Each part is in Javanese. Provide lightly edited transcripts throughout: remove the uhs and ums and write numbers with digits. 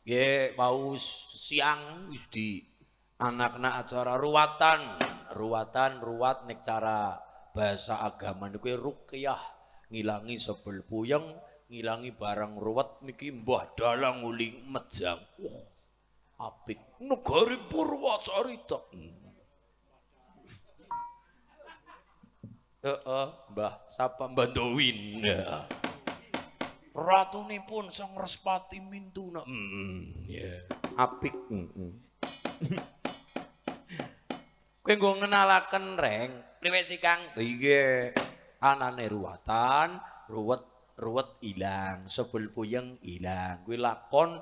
Nggih, wau siang wis di anak-anak acara ruwat nek cara bahasa agama niku ruqyah, ngilangi sebel puyeng, ngilangi barang ruwet niki Mbah Dalang uli mejang. Apik negari Purwacarita. Heeh, Mbah sapa Mbah Dowin. Ratunipun Sang Respati Mintuna. Ya. Apik. Kowe nggo ngenalaken reng, priwe si Kang? Iya. Anane ruwatan, ruwet ilang, sebel puyeng ilang. Kuwi lakon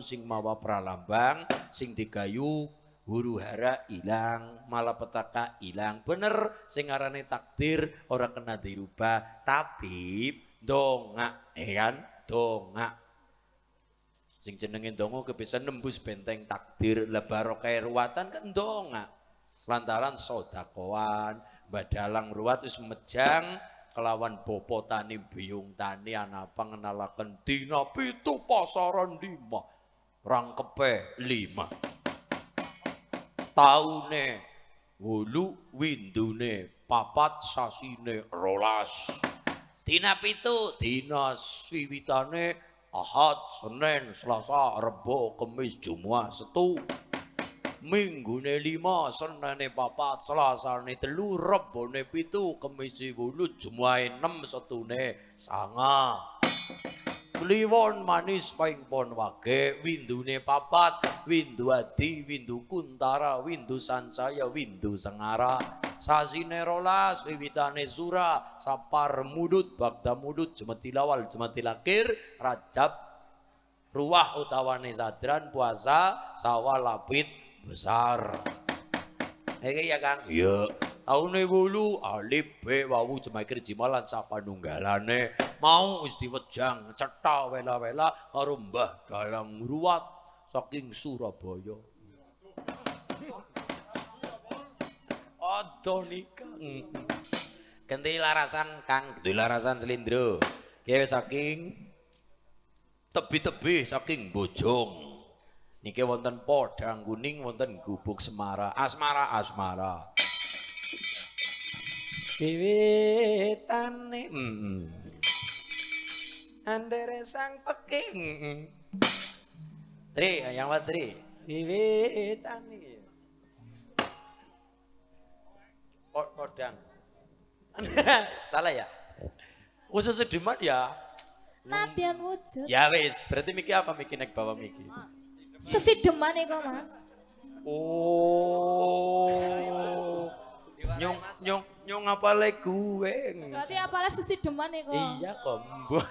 sing mawa pralambang, sing digayu huru-hara ilang, malapetaka ilang. Bener sing arane takdir ora kena dirubah, tapi dongak, kan? Dongak. Sing jenenge donga kepisa nembus benteng takdir. Lah barokah ruwatan kan dongak. Lantaran sodakoan, badalang ruwat wis mejang kelawan bopo tani biyung tani anapa ngenalaken dina 7 pasaran 5 rangkepe 5 taune 8 windune 4 sasine 12 dina 7 dina wiwitane Ahad, Senin, Selasa, Rebo, Kamis, Jumat, Setu Minggune 5, Senene 4, Selasane 3, Rebone 7, Kamise 8, Jumate 6, Setune 9. Kliwon manis paing pon wage, windune 4, windu adi, windu kuntara, windu sancaya, windu sengara. Sasine 12, wiwitane sura, sapar mudut, bagda mudut, jemati lawal, jemati lakir, Rajab, ruwah utawane sadran, puasa, sawal lapit besar. Iki ya Kang. Iya. Taune 8 alif be wawu jemakir jimalan sapanunggalane mau wis diwejang cetha wela-wela karo Mbah Dalang ruwat saking Surabaya. Ada nikah. Ganti larasan Kang, ganti larasan Slindro. Ki saking tebi-tebi saking Bojong. Niki wonten Podang Kuning, wonten Gubuk Semara, asmara. Wiwitane andere sang peking. Tri, yang wat Tri? Wiwitane. Podang. Salah ya? Khusus Sediman ya? Nadian wujud. Ya wis, berarti Miki apa Miki nek bawa Miki? Sesideman iku Mas. Oh. Nyong apa gue? Berarti apalah sesideman iku? Iya kombo.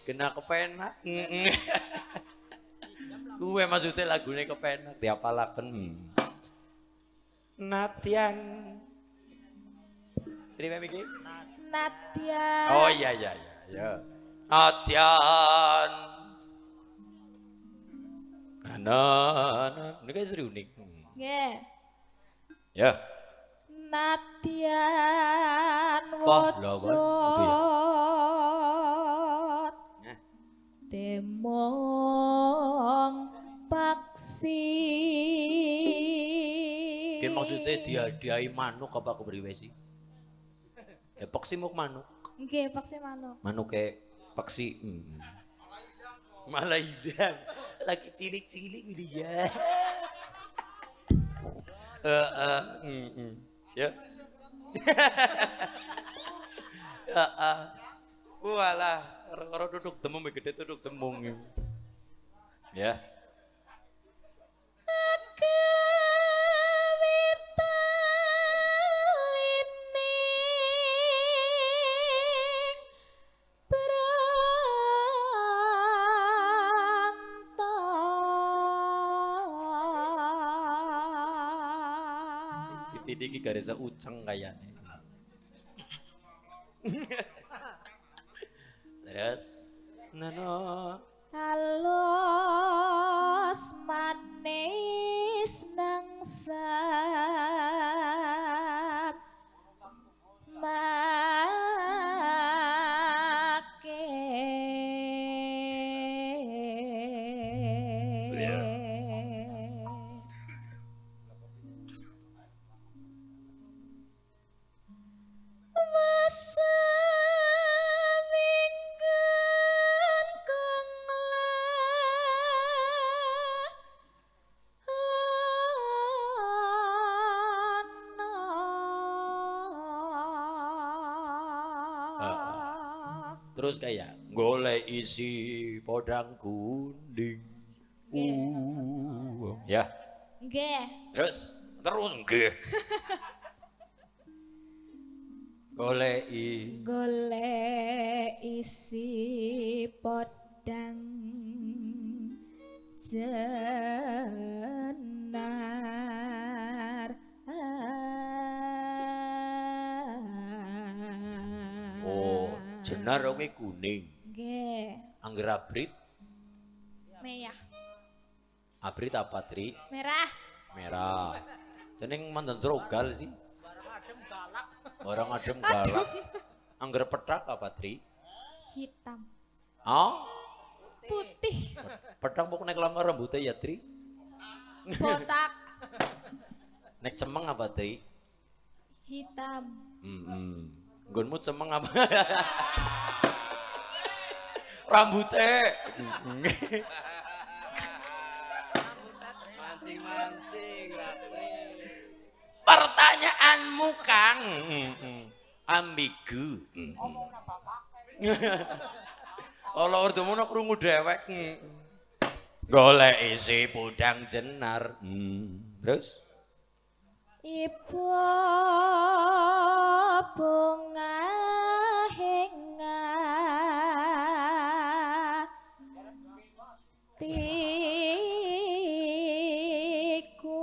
Kena kepenak. Gue maksudnya lagunya kepenak diapalaken. Natian. Terima Miki? Nadian. Oh iya. Natian. Ini kayak seru nih. Nggih. Ya. Nadian wujud. Temong paksi. Ki maksudnya diadiai manuk apa kepriwe sih? Ya paksi muk manuk. Nggih, paksi manuk. Manuk kayak paksi. Malah hilang. Lagi cilik-cilik dia. Ya. Walah, orang duduk temung gede duduk temung. Ya. Iki garis uceng kayaknya. Terus nano halus manis nangsat make Terus kayak golek isi podang kuning. Ya. Nggih. Terus nggih. Goleki Golek isi podang jenar. oh jenar oke kuning. Nggih. Angger abrit, Merah. abrit apa tri? Merah. Merah. Tening mandan serogal sih. Orang adem galak. Angger petak apa tri? Hitam. Ah? Putih. Pedang pokoknya kelamar rambutnya ya tri. Botak. Nek cemeng apa tri? Hitam. Nggonmu cemeng apa? Rambutnya. Mancing-mancing, Ratri. Pertanyaanmu Kang. Ambigu. Kalau ordomu nak krungu dewek. Golek isi podang jenar. Terus? Ibu bunga henga tiku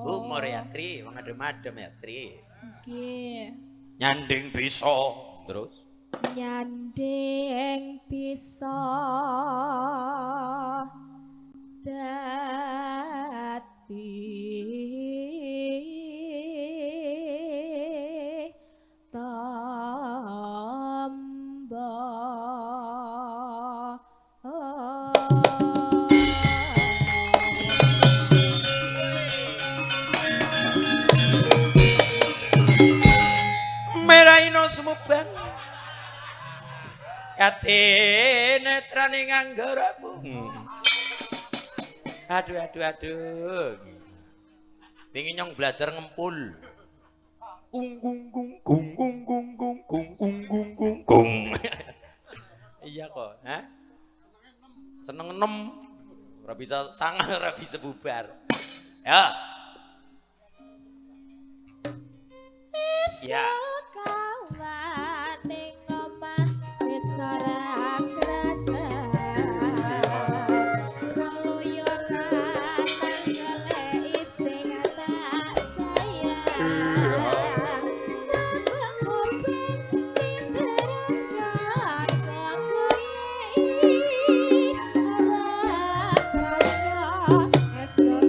Humor ya Tri, wong adem-adem ya Tri. nggih Nyanding bisa. Terus? nyanding bisa dadi tambah Meraino sumubang. Kate netrane nganggaramu. Aduh. Pengin nyong belajar ngempul. Gung gung gung gung gung gung gung gung gung gung gung gung. Iya kok, ha? Seneng enem. Ora bisa sangar, ora bisa bubar. Ya. Ya. Kawan ning omah wis ora krasa keluyuran golek sing tak sayang nambah kopeng pinteran kok goleki ora krasa esok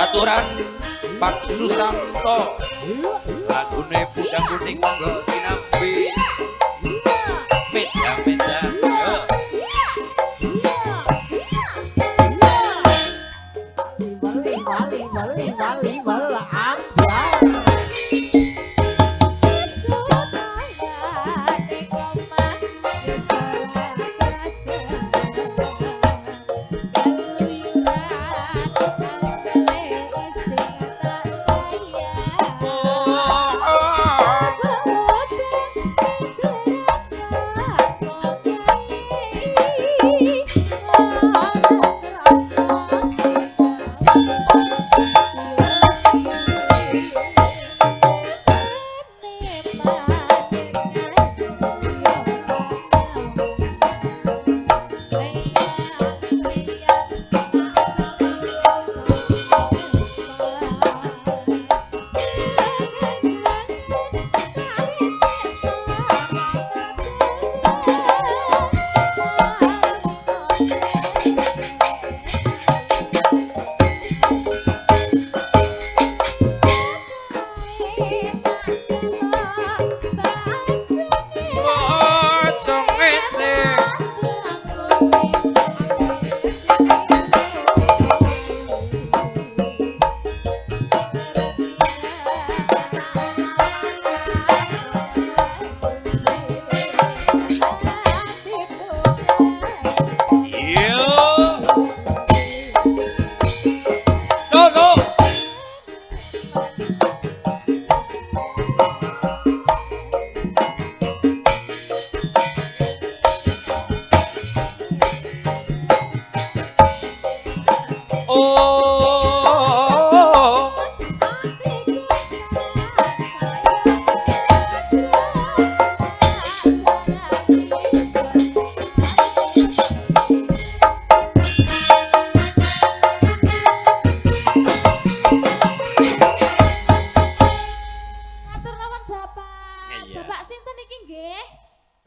Aturan Pak Susanto lagune Budang Putih monggo sinambi meda yo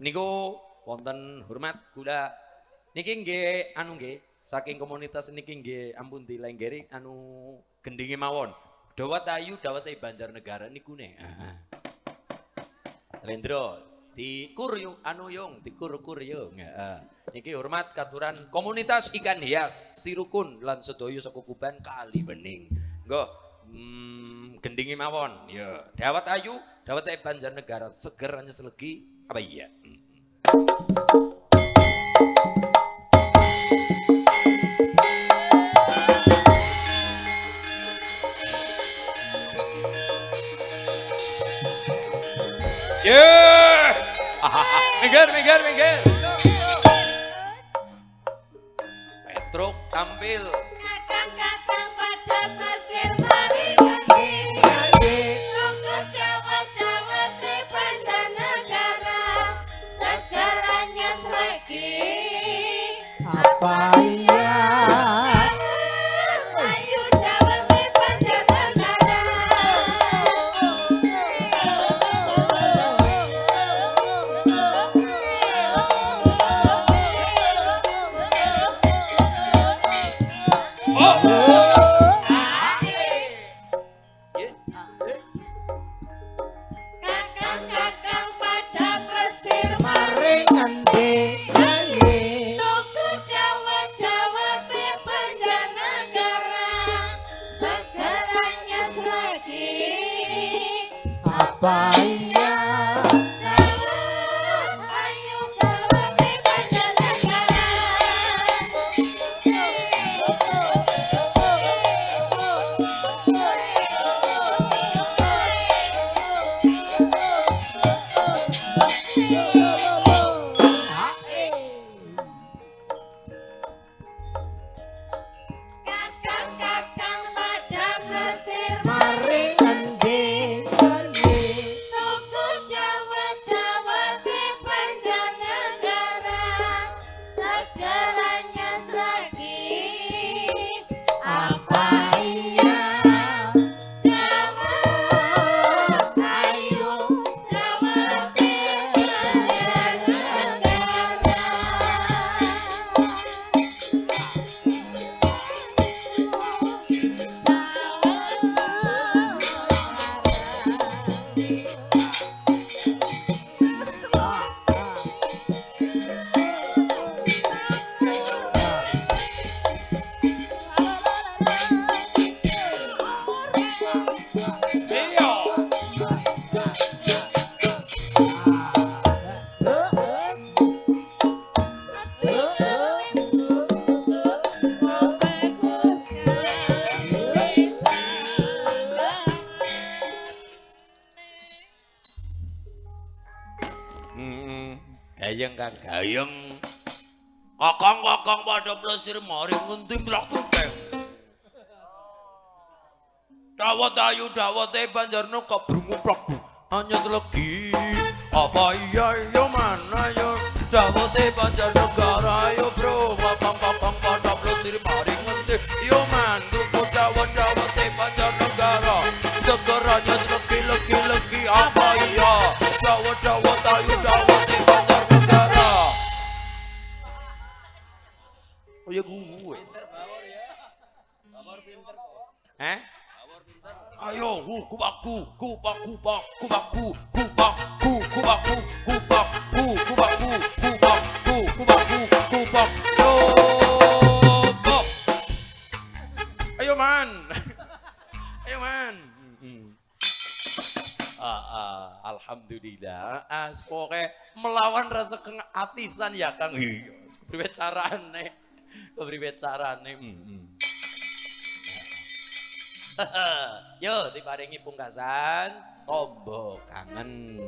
niku wonten hormat kula niki nggih anu nggih saking komunitas niki nggih ampun dilenggeri anu gendingi mawon dawet ayu dawet Banjarnegara niku ne Rendro dikur yung anu yung dikur-kur yung niki hormat katuran komunitas ikan hias Sirukun lan sedaya sekukuban Kali Bening nggo gendingi mawon ya dawet ayu dawet Banjarnegara seger hanya selegi apa iya yeah minggir Petruk tampil Kakang-kakang pada pasir mari pergi Lungguh dawet-dawet di Banjarnegara Segaranya selagi Apa iya Ayu dawet di Banjarnegara Kakang-kakang pada pasir Mari ngendi nyanyi Tuku dawet-dawet di Banjarnegara Segaranya selagi Apa iya Dawet, ayu dawet di Banjarnegara Kakang-kakang pada pasir Mari ngendi nyanyi Tuku gayeng Kang gayeng. Kakang padha plesir mari ngendi mlak tukeng. Dawet ayu dawete Banjarno kebrungu plak. Hanya selegi apa iya yo mana yo dawete Banjarnegara yo bro kakang padha plesir mari ngendi yo mantu dawet-dawete Banjarnegara segeranya selegi apa iya dawet ayu dawete Banjarnegara. Oh ya gue. Ayo, kubaku. Ayo man. Alhamdulillah. Pokoke melawan rasa keatisan ya Kang. Kepriwe carane. Yo diparingi pungkasan tombo kangen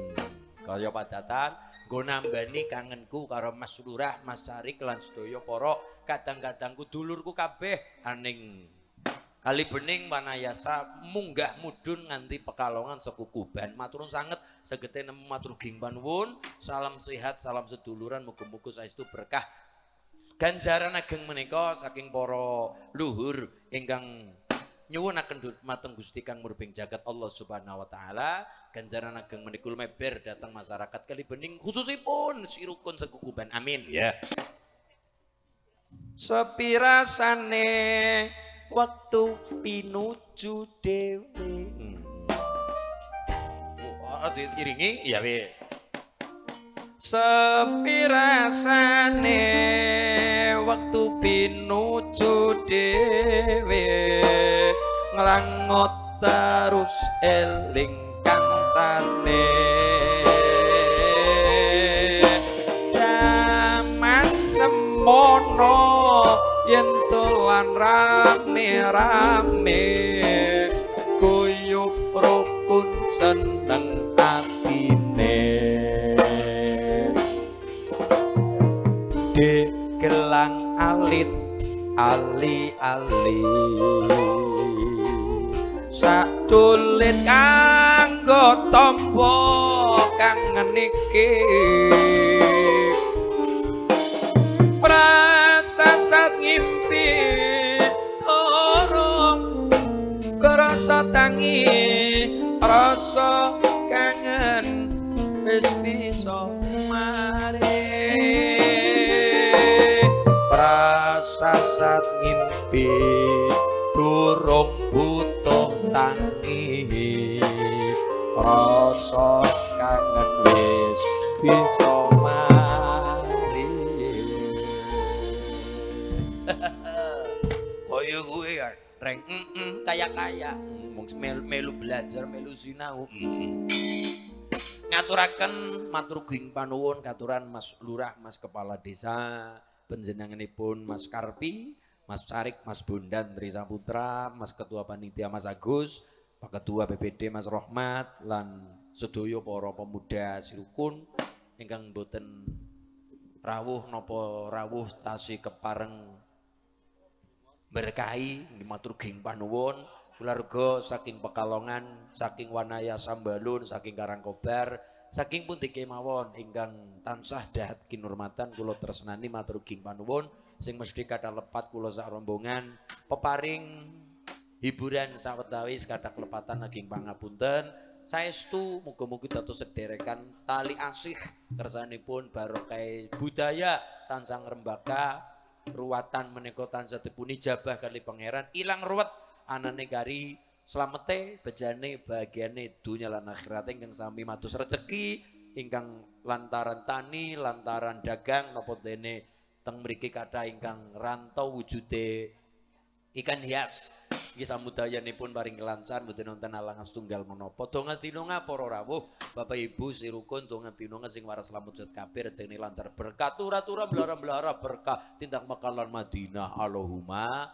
kaya padatan nggo nambani kangenku karo Mas Lurah, Mas Carik lan sedaya para kadang-kadangku dulurku kabeh aning Kali Bening Wanayasa munggah mudhun nganti Pekalongan Sekukuban. Maturun sanget segete nemu matur ging panuwun. Salam sehat, salam seduluran, muga-muga saestu berkah. Ganjaran ageng menika saking para luhur ingkang nyuwunaken dumateng Gusti Kang Murbeng jagat Allah Subhanahu wa taala. Ganjaran ageng menika lumeber dhateng masyarakat Kali Bening khususipun Sirukun Sekukuban. Amin ya. Sepirasane waktu pinuju dewe. Diiringi ya we. Sepirasane waktu pinuju dewe nglangot terus eling kancane jaman semono yen dolan rame-rame guyub rukun seneng atine de gelang alit ali-ali satulit kanggo tombo kangen iki prasasat ngimpi torong kerasa tangi rasa kangen wis bisa mari prasasat ngimpi durung butuh tangi rasa kangen wis bisa mari. Koyo gue ya reng kaya mung melu belajar melu sinau. Ngaturaken matur ging panuwun katuran Mas Lurah, Mas Kepala Desa, panjenenganipun Mas Karpi, Mas Carik, Mas Bondan Tri Saputra, Mas Ketua Panitia Mas Agus, Pak Ketua BPD Mas Rohmat lan sedaya para pemuda Sirukun ingkang boten rawuh napa rawuh tasih kepareng berkahi matur ging panuwun keluarga saking Pekalongan, saking Wanayasa Sambalun, saking Karangkobar, saking pundi kemawon ingkang tansah dahat kinurmatan kula tresnani matur ging panuwun sing mesti kathah lepat kula sak rombongan peparing hiburan sawetawis kathah kelepatan ageng pangapunten saestu muga-muga dados sederekan tali asih kersanipun barokah budaya tansah ngrembaka ruwatan menika tansah dipun ijabah kali pangeran ilang ruwet anane kari slamete bejane bahagiane dunya lan akhirat ingkang sami matus rezeki ingkang lantaran tani lantaran dagang napa dene teng mriki kathah ingkang rantau wujude ikan hias iki samudayanipun paring lancar mboten wonten alangan setunggal menapa donga tinunga para rawuh Bapak Ibu Sirukun donga tinunga sing waras lamun jut kabeh rejeki lancar berkah turah-turah blara-blara berkah tindak mekalan Madinah Allahumma